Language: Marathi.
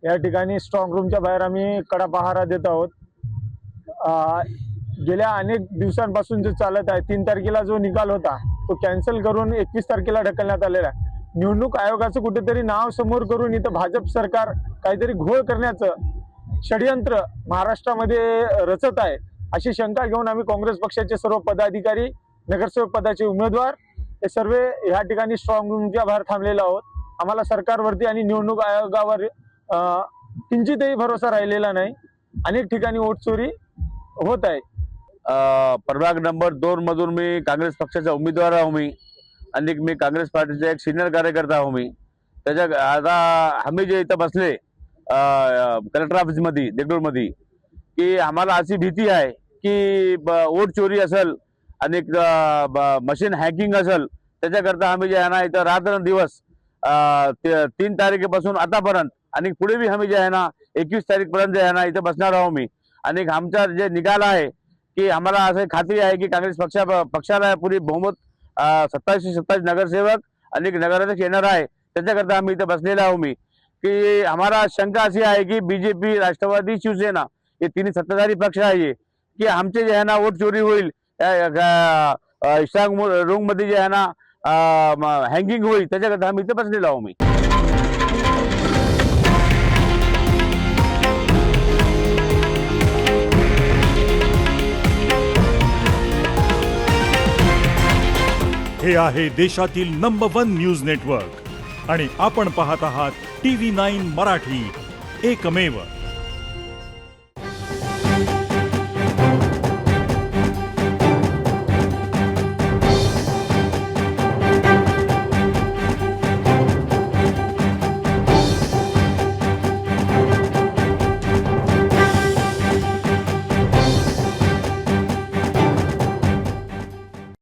या ठिकाणी स्ट्रॉंग रूमच्या बाहेर आम्ही कडा पहारा देत आहोत। गेल्या अनेक दिवसांपासून जो चालत आहे 3 तारखेला जो निकाल होता तो कॅन्सल करून 21 तारखेला ढकलण्यात आलेला आहे। निवडणूक आयोगाचं कुठेतरी नाव समोर करून इथं भाजप सरकार काहीतरी घोळ करण्याचं षडयंत्र महाराष्ट्रामध्ये रचत आहे अशी शंका घेऊन आम्ही काँग्रेस पक्षाचे सर्व पदाधिकारी, नगरसेवक पदाचे उमेदवार हे सर्व या ठिकाणी स्ट्रॉंग रूमच्या बाहेर थांबलेलो आहोत। आम्हाला सरकारवरती आणि निवडणूक आयोगावर किंचितही भरोसा राहिलेला नाही। अनेक ठिकाणी वोट चोरी होत आहे। प्रभाग नंबर 2 मधून मी काँग्रेस पक्षाचा उमेदवार आहे। आणि मी काँग्रेस पार्टीचा एक सिनियर कार्यकर्ता आहे। त्याच्या आता आम्ही जे इथं बसले कलेक्टर ऑफिस मध्ये देगलूर मध्ये की आम्हाला अशी भीती आहे की वोट चोरी असेल आणि मशीन हॅकिंग असेल, त्याच्याकरता आम्ही जे आहे ना इथं रात्रंदिवस 3 तारखेपासून आतापर्यंत आणि पुढे बी आम्ही जे आहे ना 21 तारीखपर्यंत जे आहे ना इथं बसणार आहोत मी। आणि आमचा जे निकाल आहे की आम्हाला असे खात्री आहे की काँग्रेस पक्षाला पुरी बहुमत 27 नगरसेवक आणि नगराध्यक्ष येणार आहे। त्याच्याकरता आम्ही इथे बसलेला आहोत मी की आम्हाला शंका अशी आहे की बीजेपी, राष्ट्रवादी, शिवसेना हे तिन्ही सत्ताधारी पक्ष आहे की आमचे जे आहे ना वोट चोरी होईल, स्ट्रॉंग रूम मध्ये जे आहे ना हँगिंग होईल, त्याच्याकरता आम्ही इथे बसलेलो आहोत मी। हे आहे देशातील नंबर 1 न्यूज नेटवर्क आणि आपण पाहत आहात TV9 मराठी, एकमेव।